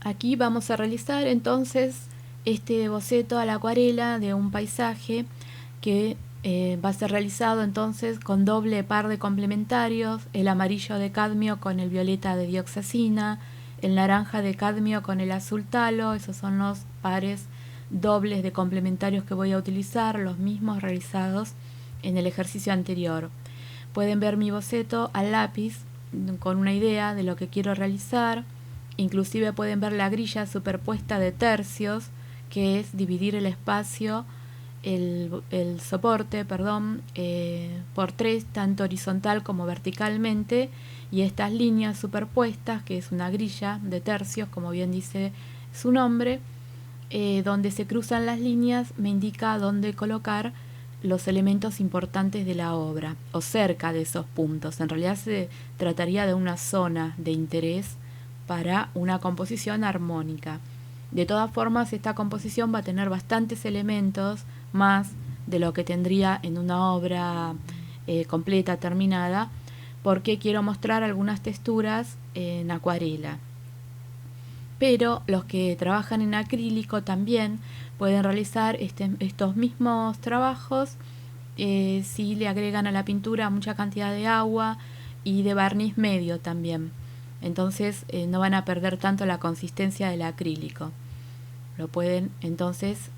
Aquí vamos a realizar entonces este boceto a la acuarela de un paisaje que va a ser realizado entonces con doble par de complementarios, el amarillo de cadmio con el violeta de dioxazina, el naranja de cadmio con el azul talo. Esos son los pares dobles de complementarios que voy a utilizar, los mismos realizados en el ejercicio anterior. Pueden ver mi boceto al lápiz con una idea de lo que quiero realizar. Inclusive pueden ver la grilla superpuesta de tercios, que es dividir el espacio, el soporte, por 3, tanto horizontal como verticalmente, y estas líneas superpuestas, que es una grilla de tercios, como bien dice su nombre, donde se cruzan las líneas, me indica dónde colocar los elementos importantes de la obra, o cerca de esos puntos. En realidad se trataría de una zona de interés para una composición armónica. De todas formas, esta composición va a tener bastantes elementos más de lo que tendría en una obra completa, terminada, porque quiero mostrar algunas texturas en acuarela. Pero los que trabajan en acrílico también pueden realizar estos mismos trabajos si le agregan a la pintura mucha cantidad de agua y de barniz medio también. Entonces no van a perder tanto la consistencia del acrílico. Lo pueden entonces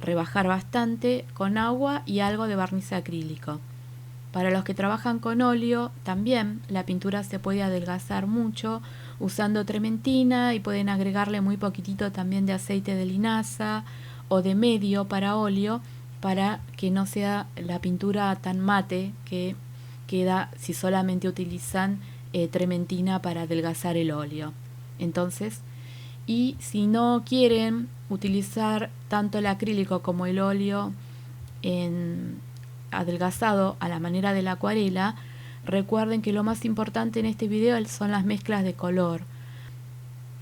rebajar bastante con agua y algo de barniz acrílico. Para los que trabajan con óleo, también la pintura se puede adelgazar mucho usando trementina, y pueden agregarle muy poquitito también de aceite de linaza o de medio para óleo, para que no sea la pintura tan mate que queda si solamente utilizan trementina para adelgazar el óleo. Entonces, y si no quieren utilizar tanto el acrílico como el óleo adelgazado a la manera de la acuarela, recuerden que lo más importante en este video son las mezclas de color.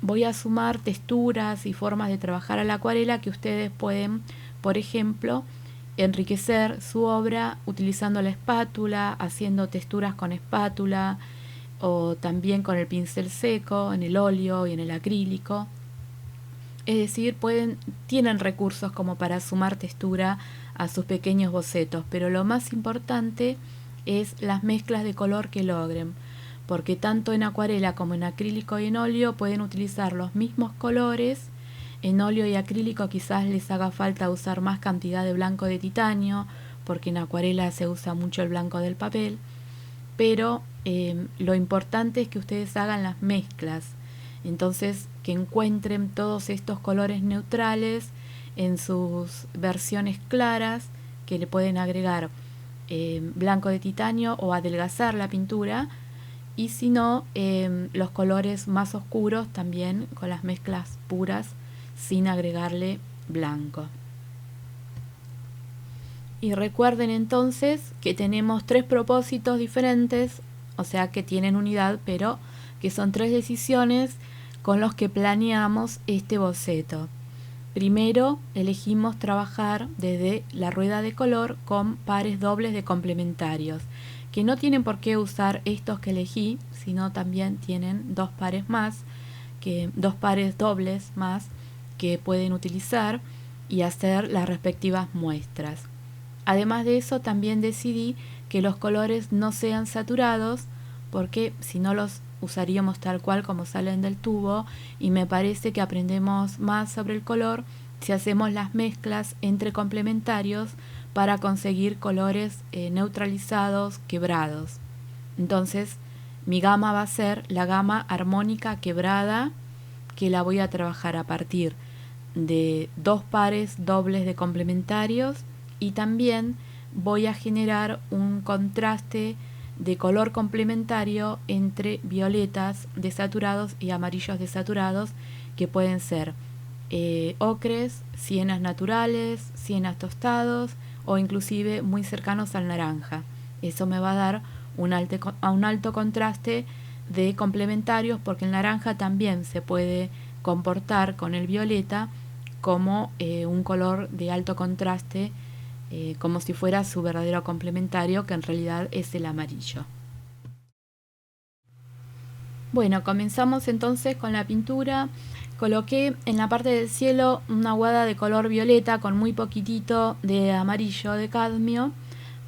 Voy a sumar texturas y formas de trabajar a la acuarela que ustedes pueden, por ejemplo, enriquecer su obra utilizando la espátula, haciendo texturas con espátula, o también con el pincel seco, en el óleo y en el acrílico. Es decir, tienen recursos como para sumar textura a sus pequeños bocetos, pero lo más importante es las mezclas de color que logren, porque tanto en acuarela como en acrílico y en óleo pueden utilizar los mismos colores. En óleo y acrílico quizás les haga falta usar más cantidad de blanco de titanio, porque en acuarela se usa mucho el blanco del papel, pero lo importante es que ustedes hagan las mezclas. Entonces, que encuentren todos estos colores neutrales en sus versiones claras, que le pueden agregar blanco de titanio o adelgazar la pintura, y si no, los colores más oscuros también con las mezclas puras sin agregarle blanco. Y recuerden entonces que tenemos 3 propósitos diferentes, o sea que tienen unidad, pero que son 3 decisiones con los que planeamos este boceto. Primero, elegimos trabajar desde la rueda de color con pares dobles de complementarios, que no tienen por qué usar estos que elegí, sino también tienen 2 pares dobles más que pueden utilizar y hacer las respectivas muestras. Además de eso, también decidí que los colores no sean saturados, porque si no los usaríamos tal cual como salen del tubo, y me parece que aprendemos más sobre el color si hacemos las mezclas entre complementarios para conseguir colores neutralizados, quebrados. Entonces, mi gama va a ser la gama armónica quebrada, que la voy a trabajar a partir de 2 pares dobles de complementarios, y también voy a generar un contraste de color complementario entre violetas desaturados y amarillos desaturados, que pueden ser ocres, sienas naturales, sienas tostados o inclusive muy cercanos al naranja. Eso me va a dar un alto contraste de complementarios, porque el naranja también se puede comportar con el violeta como un color de alto contraste, como si fuera su verdadero complementario, que en realidad es el amarillo. Bueno, comenzamos entonces con la pintura. Coloqué en la parte del cielo una aguada de color violeta con muy poquitito de amarillo de cadmio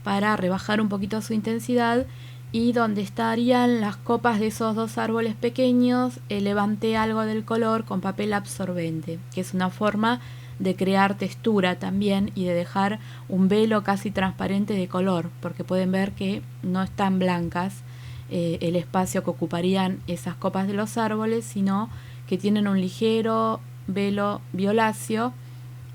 para rebajar un poquito su intensidad, y donde estarían las copas de esos dos árboles pequeños levanté algo del color con papel absorbente, que es una forma de crear textura también y de dejar un velo casi transparente de color, porque pueden ver que no están blancas el espacio que ocuparían esas copas de los árboles, sino que tienen un ligero velo violáceo,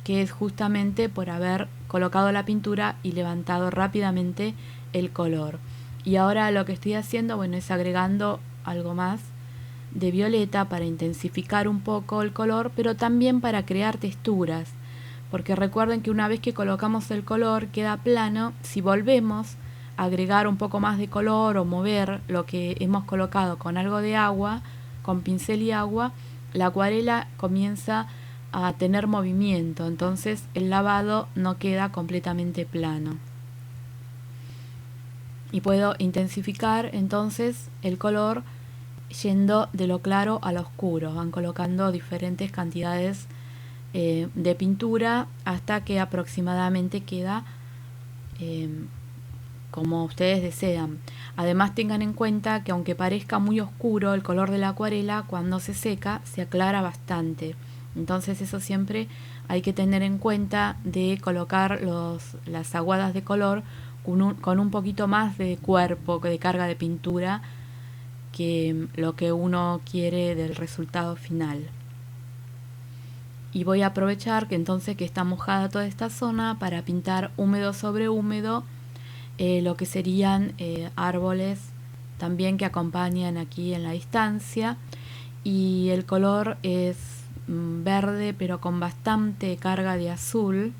que es justamente por haber colocado la pintura y levantado rápidamente el color. Y ahora lo que estoy haciendo, bueno, es agregando algo más de violeta para intensificar un poco el color, pero también para crear texturas, porque recuerden que una vez que colocamos el color queda plano. Si volvemos a agregar un poco más de color o mover lo que hemos colocado con algo de agua, con pincel y agua, la acuarela comienza a tener movimiento, entonces el lavado no queda completamente plano. Y puedo intensificar entonces el color yendo de lo claro a lo oscuro. Van colocando diferentes cantidades de pintura hasta que aproximadamente queda como ustedes desean. Además, tengan en cuenta que aunque parezca muy oscuro el color de la acuarela, cuando se seca se aclara bastante. Entonces eso siempre hay que tener en cuenta, de colocar las aguadas de color con un poquito más de cuerpo, de carga de pintura, que lo que uno quiere del resultado final. Y voy a aprovechar que entonces que está mojada toda esta zona para pintar húmedo sobre húmedo lo que serían árboles también que acompañan aquí en la distancia, y el color es verde pero con bastante carga de azul.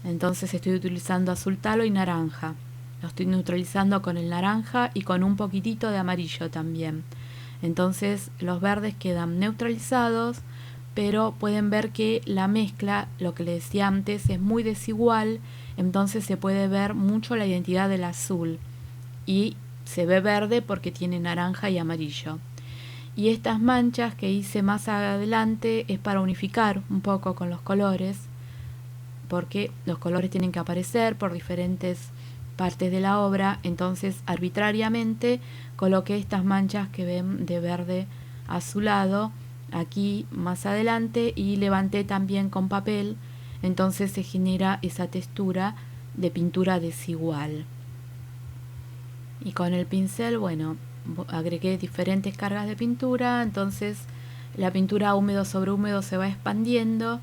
Entonces estoy utilizando azul talo y naranja. Lo estoy neutralizando con el naranja y con un poquitito de amarillo también. Entonces los verdes quedan neutralizados, pero pueden ver que la mezcla, lo que les decía antes, es muy desigual. Entonces se puede ver mucho la identidad del azul y se ve verde porque tiene naranja y amarillo. Y estas manchas que hice más adelante es para unificar un poco con los colores, porque los colores tienen que aparecer por diferentes partes de la obra. Entonces arbitrariamente coloqué estas manchas que ven de verde azulado aquí más adelante y levanté también con papel. Entonces se genera esa textura de pintura desigual. Y con el pincel, bueno, agregué diferentes cargas de pintura. Entonces la pintura húmedo sobre húmedo se va expandiendo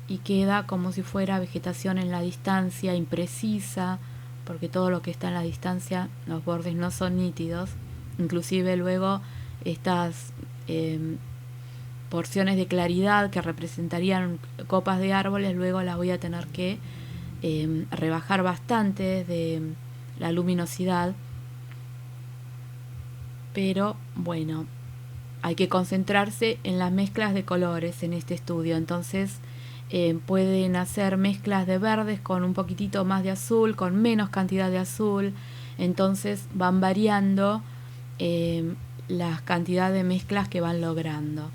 y queda como si fuera vegetación en la distancia, imprecisa, porque todo lo que está en la distancia, los bordes no son nítidos. Inclusive luego estas porciones de claridad que representarían copas de árboles, luego las voy a tener que rebajar bastante de la luminosidad. Pero bueno, hay que concentrarse en las mezclas de colores en este estudio. Entonces pueden hacer mezclas de verdes con un poquitito más de azul, con menos cantidad de azul. Entonces van variando las cantidades de mezclas que van logrando.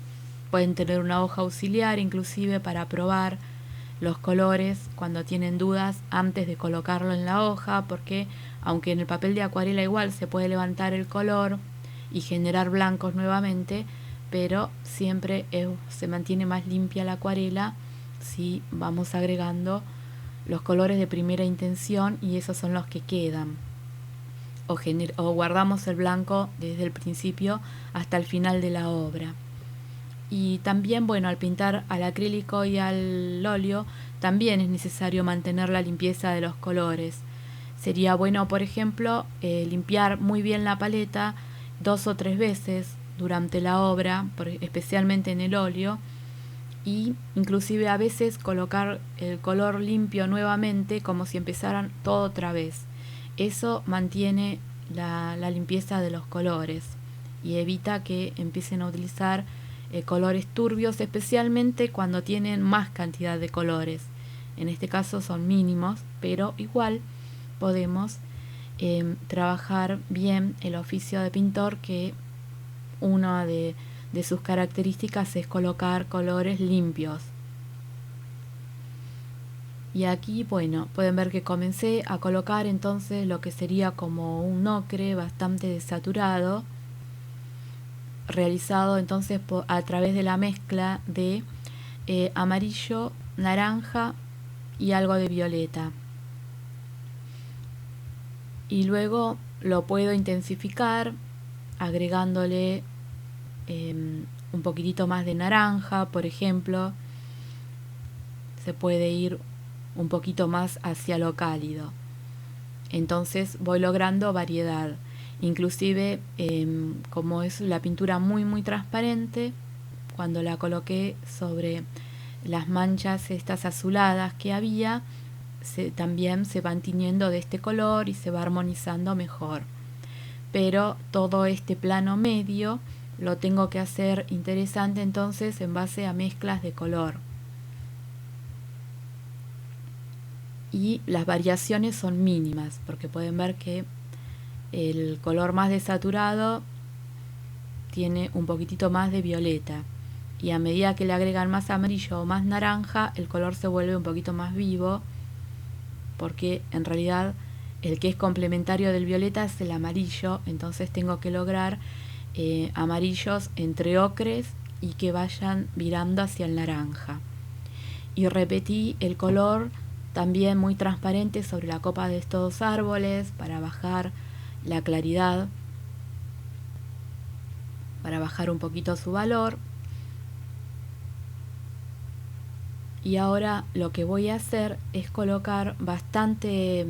Pueden tener una hoja auxiliar inclusive para probar los colores cuando tienen dudas antes de colocarlo en la hoja, porque aunque en el papel de acuarela igual se puede levantar el color y generar blancos nuevamente, pero siempre se mantiene más limpia la acuarela si vamos agregando los colores de primera intención, y esos son los que quedan. O guardamos el blanco desde el principio hasta el final de la obra. Y también, bueno, al pintar al acrílico y al óleo también es necesario mantener la limpieza de los colores. Sería bueno, por ejemplo, limpiar muy bien la paleta 2 o 3 veces durante la obra, especialmente en el óleo, y inclusive a veces colocar el color limpio nuevamente como si empezaran todo otra vez. Eso mantiene la limpieza de los colores y evita que empiecen a utilizar colores turbios, especialmente cuando tienen más cantidad de colores. En este caso son mínimos, pero igual podemos trabajar bien el oficio de pintor, que una de sus características es colocar colores limpios. Y aquí, bueno, pueden ver que comencé a colocar entonces lo que sería como un ocre bastante desaturado, realizado entonces a través de la mezcla de amarillo, naranja y algo de violeta. Y luego lo puedo intensificar agregándole un poquitito más de naranja, por ejemplo. Se puede ir un poquito más hacia lo cálido. Entonces voy logrando variedad. Inclusive, como es la pintura muy transparente, cuando la coloqué sobre las manchas estas azuladas que había, también se van tiñendo de este color y se va armonizando mejor. Pero todo este plano medio lo tengo que hacer interesante entonces en base a mezclas de color. Y las variaciones son mínimas, porque pueden ver que el color más desaturado tiene un poquitito más de violeta, y a medida que le agregan más amarillo o más naranja, el color se vuelve un poquito más vivo, porque en realidad el que es complementario del violeta es el amarillo. Entonces tengo que lograr amarillos entre ocres y que vayan virando hacia el naranja. Y repetí el color también muy transparente sobre la copa de estos dos árboles para bajar la claridad, para bajar un poquito su valor. Y ahora lo que voy a hacer es colocar bastante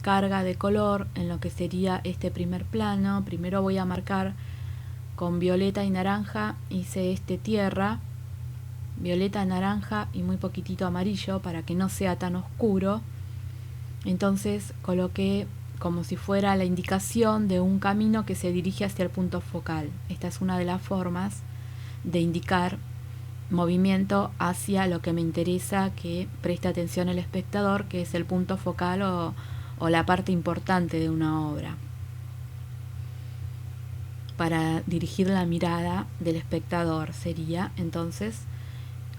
carga de color en lo que sería este primer plano. Primero voy a marcar con violeta y naranja, hice tierra, violeta, naranja y muy poquitito amarillo para que no sea tan oscuro. Entonces coloqué como si fuera la indicación de un camino que se dirige hacia el punto focal. Esta es una de las formas de indicar movimiento hacia lo que me interesa que preste atención el espectador, que es el punto focal o la parte importante de una obra, para dirigir la mirada del espectador. Sería entonces,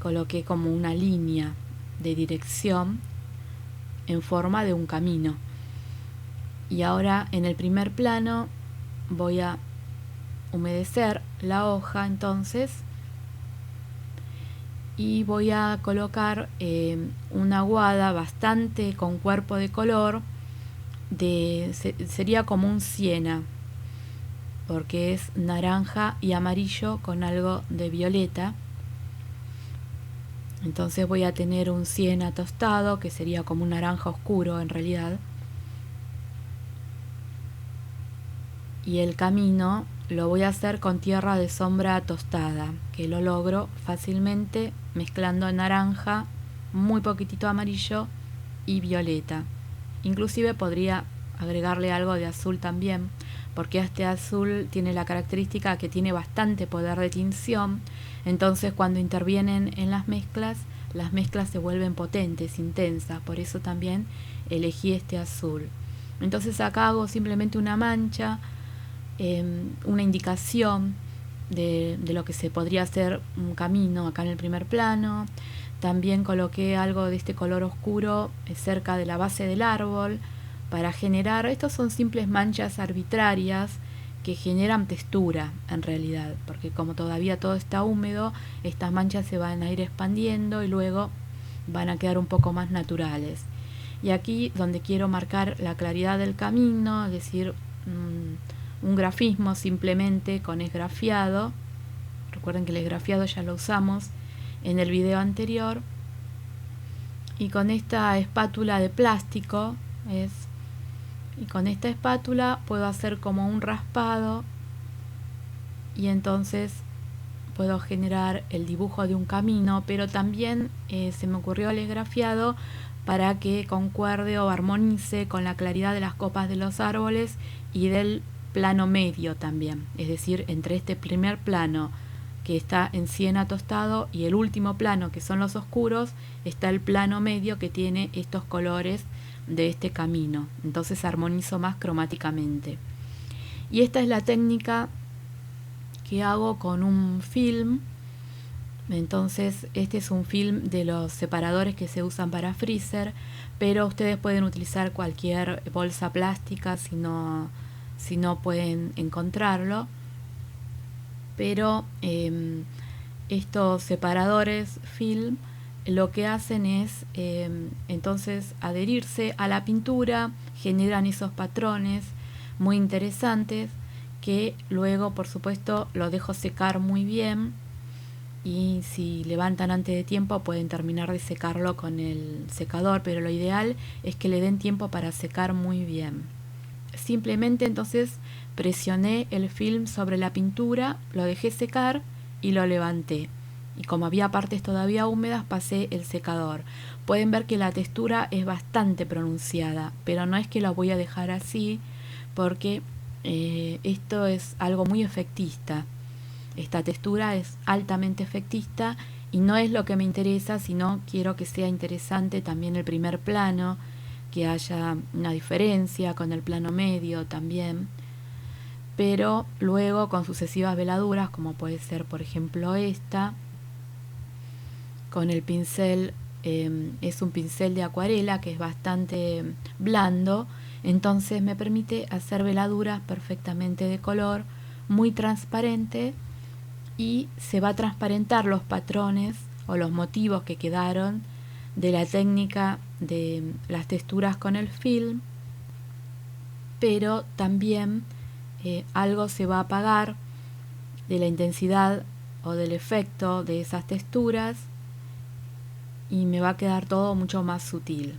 coloqué como una línea de dirección en forma de un camino. Y ahora en el primer plano voy a humedecer la hoja entonces, y voy a colocar una aguada bastante con cuerpo de color, sería como un siena, porque es naranja y amarillo con algo de violeta. Entonces voy a tener un siena tostado, que sería como un naranja oscuro en realidad. Y el camino lo voy a hacer con tierra de sombra tostada, que lo logro fácilmente mezclando naranja, muy poquitito amarillo y violeta. Inclusive podría agregarle algo de azul también, porque este azul tiene la característica que tiene bastante poder de tinción. Entonces cuando intervienen en las mezclas se vuelven potentes, intensas. Por eso también elegí este azul. Entonces acá hago simplemente una mancha, una indicación de lo que se podría hacer un camino acá en el primer plano. También coloqué algo de este color oscuro cerca de la base del árbol para generar, estos son simples manchas arbitrarias que generan textura en realidad, porque como todavía todo está húmedo, estas manchas se van a ir expandiendo y luego van a quedar un poco más naturales. Y aquí donde quiero marcar la claridad del camino, es decir, un grafismo simplemente con esgrafiado. Recuerden que el esgrafiado ya lo usamos en el video anterior. Y con esta espátula de plástico y con esta espátula puedo hacer como un raspado, y entonces puedo generar el dibujo de un camino, pero también se me ocurrió el esgrafiado para que concuerde o armonice con la claridad de las copas de los árboles y del plano medio también, es decir, entre este primer plano que está en siena tostado y el último plano que son los oscuros, está el plano medio que tiene estos colores de este camino. Entonces armonizo más cromáticamente. Y esta es la técnica que hago con un film. Entonces este es un film de los separadores que se usan para freezer, pero ustedes pueden utilizar cualquier bolsa plástica si no pueden encontrarlo. Pero estos separadores film lo que hacen es entonces adherirse a la pintura, generan esos patrones muy interesantes que luego, por supuesto, lo dejo secar muy bien, y si levantan antes de tiempo pueden terminar de secarlo con el secador, pero lo ideal es que le den tiempo para secar muy bien. Simplemente entonces presioné el film sobre la pintura, lo dejé secar y lo levanté. Y como había partes todavía húmedas, pasé el secador. Pueden ver que la textura es bastante pronunciada, pero no es que la voy a dejar así, porque esto es algo muy efectista. Esta textura es altamente efectista y no es lo que me interesa, sino quiero que sea interesante también el primer plano, que haya una diferencia con el plano medio también. Pero luego con sucesivas veladuras, como puede ser por ejemplo esta, con el pincel, es un pincel de acuarela que es bastante blando, entonces me permite hacer veladuras perfectamente de color, muy transparente, y se va a transparentar los patrones o los motivos que quedaron de la técnica de las texturas con el film, pero también algo se va a apagar de la intensidad o del efecto de esas texturas y me va a quedar todo mucho más sutil.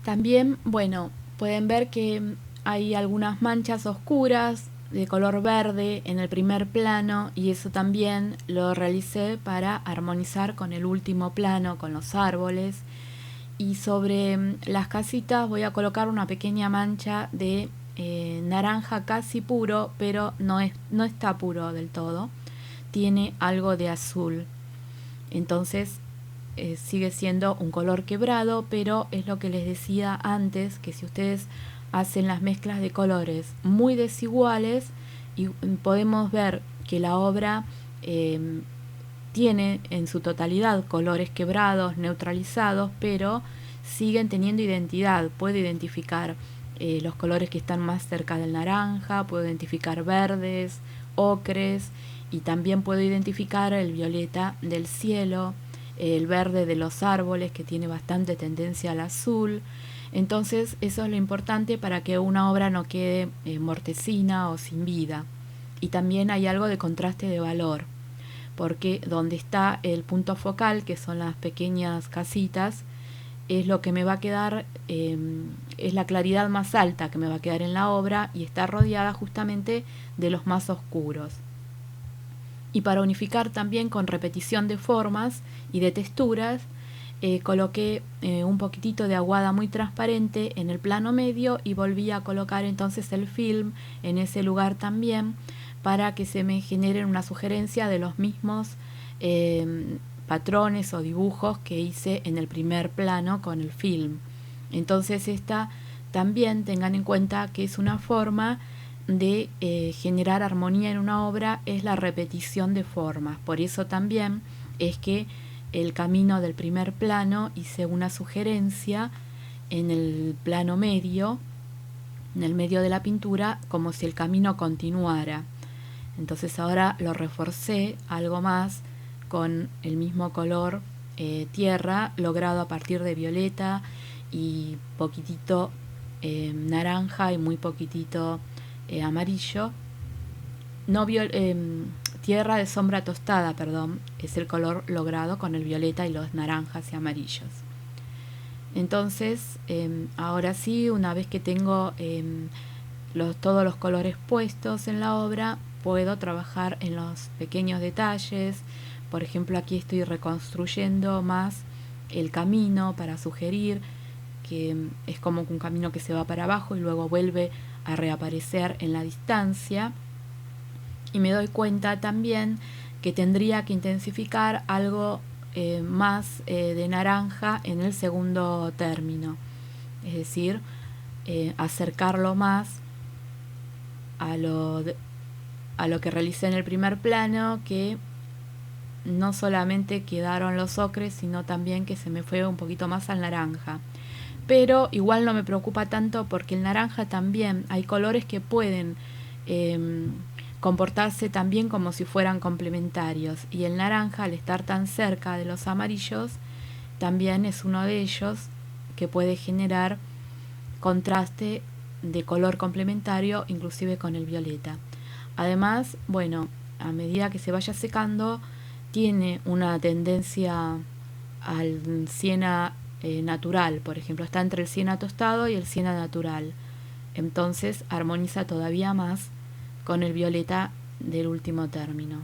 También, bueno, pueden ver que hay algunas manchas oscuras de color verde en el primer plano, y eso también lo realicé para armonizar con el último plano, con los árboles. Y sobre las casitas voy a colocar una pequeña mancha de naranja casi puro, pero no está puro del todo. Tiene algo de azul. Entonces sigue siendo un color quebrado, pero es lo que les decía antes, que si ustedes hacen las mezclas de colores muy desiguales, y podemos ver que la obra tiene en su totalidad colores quebrados, neutralizados, pero siguen teniendo identidad. Puedo identificar los colores que están más cerca del naranja, puedo identificar verdes, ocres, y también puedo identificar el violeta del cielo, el verde de los árboles que tiene bastante tendencia al azul. Entonces eso es lo importante para que una obra no quede mortecina o sin vida. Y también hay algo de contraste de valor, porque donde está el punto focal, que son las pequeñas casitas, es lo que me va a quedar, es la claridad más alta que me va a quedar en la obra, y está rodeada justamente de los más oscuros. Y para unificar también con repetición de formas y de texturas, coloqué un poquitito de aguada muy transparente en el plano medio y volví a colocar entonces el film en ese lugar también, para que se me genere una sugerencia de los mismos patrones o dibujos que hice en el primer plano con el film. Entonces esta también tengan en cuenta que es una forma de generar armonía en una obra, es la repetición de formas. Por eso también es que el camino del primer plano hice una sugerencia en el plano medio, en el medio de la pintura, como si el camino continuara. Entonces ahora lo reforcé algo más con el mismo color tierra, logrado a partir de violeta y poquitito naranja y muy poquitito amarillo. No tierra de sombra tostada, perdón, es el color logrado con el violeta y los naranjas y amarillos. Entonces, ahora sí, una vez que tengo todos los colores puestos en la obra, puedo trabajar en los pequeños detalles. Por ejemplo, aquí estoy reconstruyendo más el camino para sugerir que es como un camino que se va para abajo y luego vuelve a reaparecer en la distancia. Y me doy cuenta también que tendría que intensificar algo más de naranja en el segundo término, es decir, acercarlo más a lo que realicé en el primer plano, que no solamente quedaron los ocres, sino también que se me fue un poquito más al naranja. Pero igual no me preocupa tanto, porque el naranja también hay colores que pueden comportarse también como si fueran complementarios, y el naranja, al estar tan cerca de los amarillos, también es uno de ellos que puede generar contraste de color complementario, inclusive con el violeta. Además, bueno, a medida que se vaya secando, tiene una tendencia al siena natural, por ejemplo, está entre el siena tostado y el siena natural. Entonces armoniza todavía más con el violeta del último término.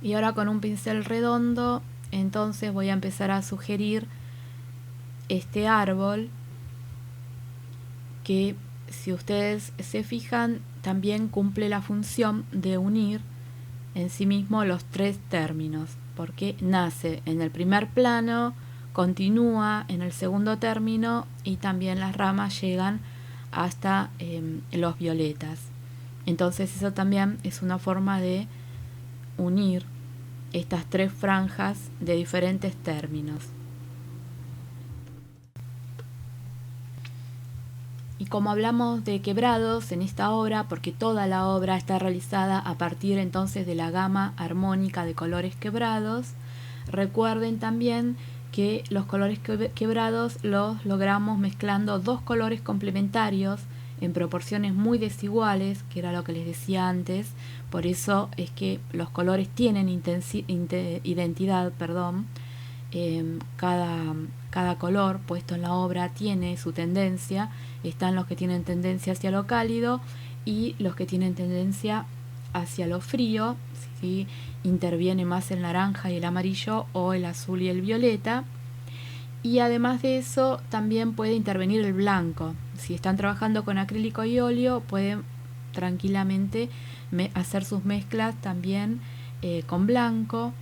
Y ahora con un pincel redondo, entonces voy a empezar a sugerir este árbol que, si ustedes se fijan, también cumple la función de unir en sí mismo los tres términos, porque nace en el primer plano, continúa en el segundo término y también las ramas llegan hasta los violetas. Entonces eso también es una forma de unir estas tres franjas de diferentes términos. Y como hablamos de quebrados en esta obra, porque toda la obra está realizada a partir entonces de la gama armónica de colores quebrados, recuerden también que los colores quebrados los logramos mezclando dos colores complementarios en proporciones muy desiguales, que era lo que les decía antes. Por eso es que los colores tienen identidad. Cada color puesto en la obra tiene su tendencia. Están los que tienen tendencia hacia lo cálido y los que tienen tendencia hacia lo frío, ¿sí? Interviene más el naranja y el amarillo, o el azul y el violeta. Y además de eso también puede intervenir el blanco. Si están trabajando con acrílico y óleo, pueden tranquilamente hacer sus mezclas también con blanco.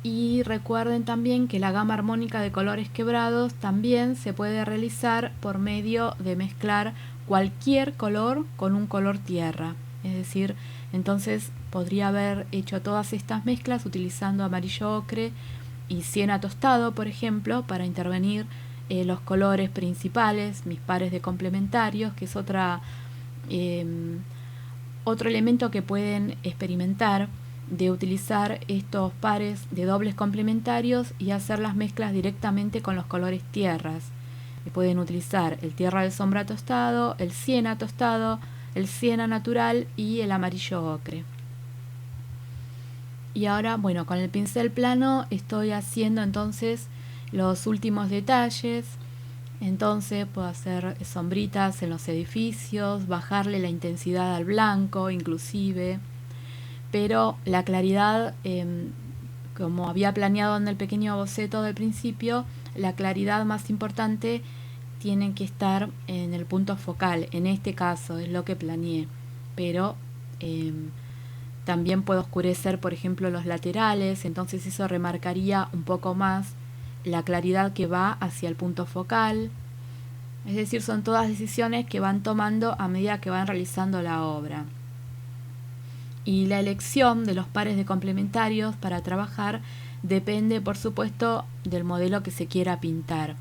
Y recuerden también que la gama armónica de colores quebrados también se puede realizar por medio de mezclar cualquier color con un color tierra. Es decir, entonces podría haber hecho todas estas mezclas utilizando amarillo ocre y siena tostado, por ejemplo, para intervenir los colores principales, mis pares de complementarios, que es otro elemento que pueden experimentar, de utilizar estos pares de dobles complementarios y hacer las mezclas directamente con los colores tierras. Pueden utilizar el tierra de sombra tostado, el siena tostado, el siena natural y el amarillo ocre. Y ahora, bueno, con el pincel plano estoy haciendo entonces los últimos detalles. Entonces puedo hacer sombritas en los edificios, bajarle la intensidad al blanco inclusive. Pero la claridad, como había planeado en el pequeño boceto del principio, la claridad más importante tiene que estar en el punto focal. En este caso es lo que planeé, pero también puedo oscurecer, por ejemplo, los laterales, entonces eso remarcaría un poco más la claridad que va hacia el punto focal. Es decir, son todas decisiones que van tomando a medida que van realizando la obra. Y la elección de los pares de complementarios para trabajar depende, por supuesto, del modelo que se quiera pintar.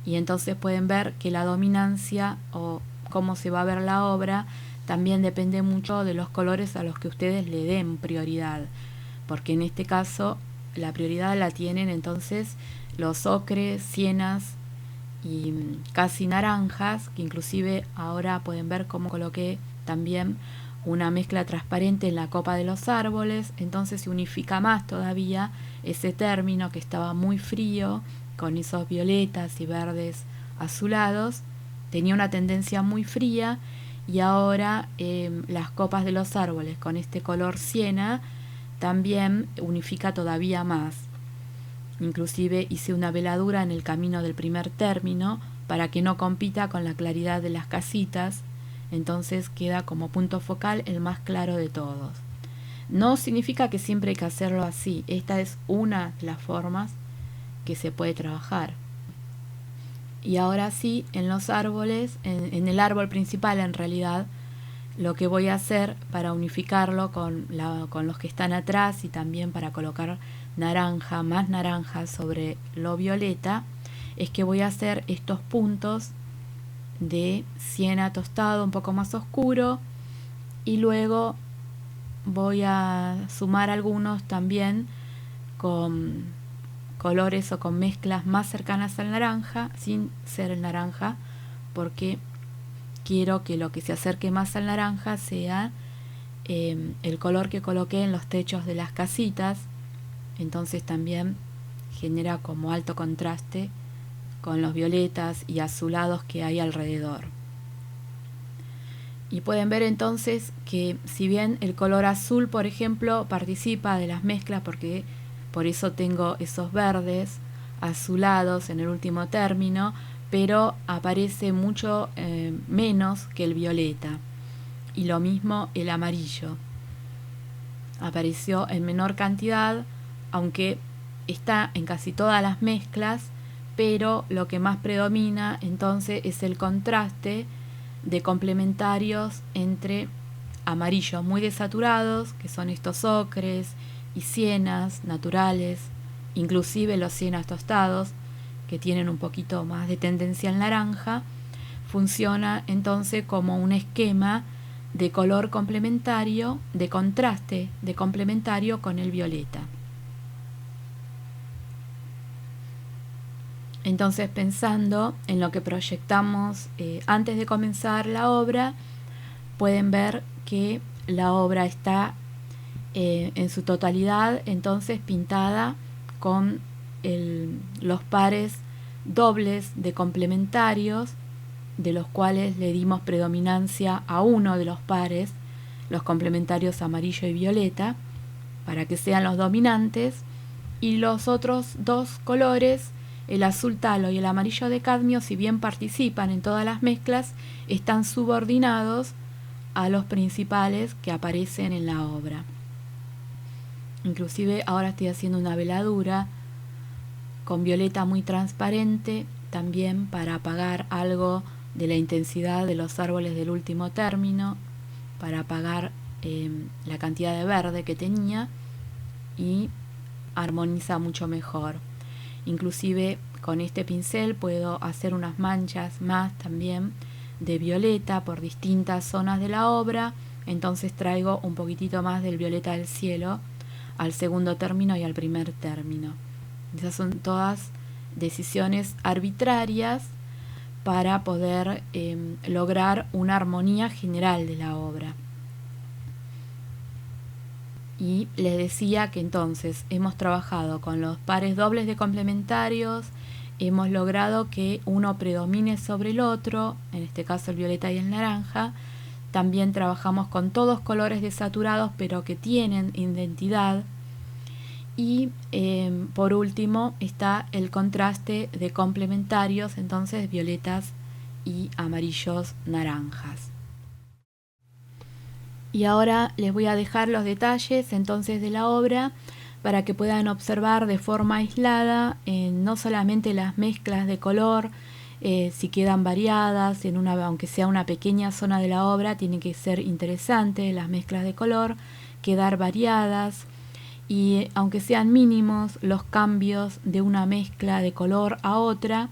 Y entonces pueden ver que la dominancia o cómo se va a ver la obra también depende mucho de los colores a los que ustedes le den prioridad. Porque en este caso la prioridad la tienen entonces los ocres, sienas y casi naranjas, que inclusive ahora pueden ver cómo coloqué también una mezcla transparente en la copa de los árboles. Entonces se unifica más todavía ese término que estaba muy frío, con esos violetas y verdes azulados, tenía una tendencia muy fría, y ahora las copas de los árboles con este color siena también unifica todavía más. Inclusive hice una veladura en el camino del primer término para que no compita con la claridad de las casitas. Entonces queda como punto focal el más claro de todos. No significa que siempre hay que hacerlo así. Esta es una de las formas que se puede trabajar. Y ahora sí, en los árboles, en el árbol principal en realidad, lo que voy a hacer para unificarlo con los que están atrás y también para colocar naranja, más naranja sobre lo violeta, es que voy a hacer estos puntos de siena tostado un poco más oscuro, y luego voy a sumar algunos también con colores o con mezclas más cercanas al naranja, sin ser el naranja, porque quiero que lo que se acerque más al naranja sea el color que coloqué en los techos de las casitas. Entonces también genera como alto contraste con los violetas y azulados que hay alrededor. Y pueden ver entonces que si bien el color azul, por ejemplo, participa de las mezclas, porque por eso tengo esos verdes azulados en el último término, pero aparece mucho menos que el violeta. Y lo mismo el amarillo. Apareció en menor cantidad, aunque está en casi todas las mezclas, pero lo que más predomina entonces es el contraste de complementarios entre amarillos muy desaturados, que son estos ocres y sienas naturales, inclusive los sienas tostados, que tienen un poquito más de tendencia al naranja. Funciona entonces como un esquema de color complementario, de contraste de complementario con el violeta. Entonces, pensando en lo que proyectamos antes de comenzar la obra, pueden ver que la obra está en su totalidad entonces pintada con los pares dobles de complementarios, de los cuales le dimos predominancia a uno de los pares, los complementarios amarillo y violeta, para que sean los dominantes, y los otros dos colores, el azul talo y el amarillo de cadmio, si bien participan en todas las mezclas, están subordinados a los principales que aparecen en la obra. Inclusive ahora estoy haciendo una veladura con violeta muy transparente, también para apagar algo de la intensidad de los árboles del último término, para apagar la cantidad de verde que tenía, y armoniza mucho mejor. Inclusive con este pincel puedo hacer unas manchas más también de violeta por distintas zonas de la obra, entonces traigo un poquitito más del violeta del cielo al segundo término y al primer término. Esas son todas decisiones arbitrarias para poder lograr una armonía general de la obra. Y les decía que entonces hemos trabajado con los pares dobles de complementarios, hemos logrado que uno predomine sobre el otro, en este caso el violeta y el naranja. También trabajamos con todos colores desaturados pero que tienen identidad. Y por último está el contraste de complementarios, entonces violetas y amarillos naranjas. Y ahora les voy a dejar los detalles entonces de la obra para que puedan observar de forma aislada no solamente las mezclas de color, si quedan variadas, aunque sea una pequeña zona de la obra, tienen que ser interesantes las mezclas de color, quedar variadas, y aunque sean mínimos los cambios de una mezcla de color a otra,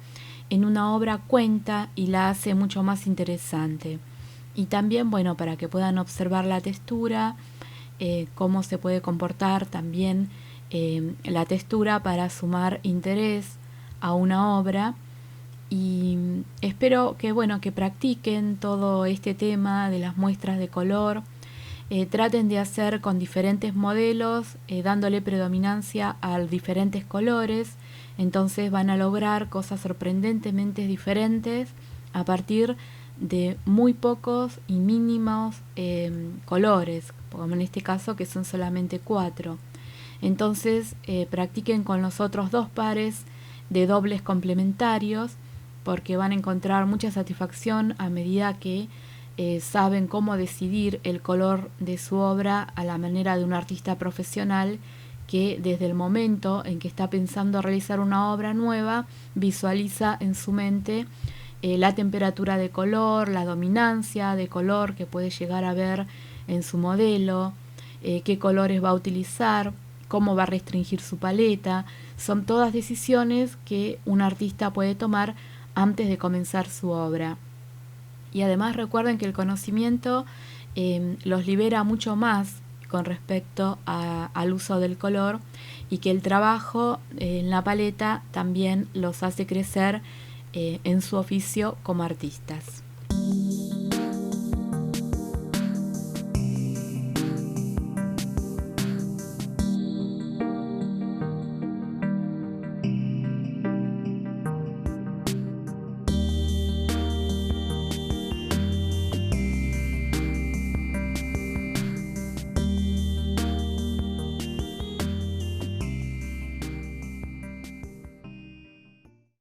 en una obra cuenta y la hace mucho más interesante. Y también, bueno, para que puedan observar la textura, cómo se puede comportar también la textura para sumar interés a una obra. Y espero que, bueno, que practiquen todo este tema de las muestras de color. Traten de hacer con diferentes modelos, dándole predominancia a diferentes colores. Entonces van a lograr cosas sorprendentemente diferentes a partir de muy pocos y mínimos colores, como en este caso que son solamente 4. Entonces practiquen con los otros 2 pares de dobles complementarios, porque van a encontrar mucha satisfacción a medida que saben cómo decidir el color de su obra a la manera de un artista profesional que desde el momento en que está pensando realizar una obra nueva visualiza en su mente la temperatura de color, la dominancia de color que puede llegar a ver en su modelo, qué colores va a utilizar, cómo va a restringir su paleta. Son todas decisiones que un artista puede tomar antes de comenzar su obra. Y además recuerden que el conocimiento los libera mucho más con respecto al uso del color, y que el trabajo en la paleta también los hace crecer en su oficio como artistas.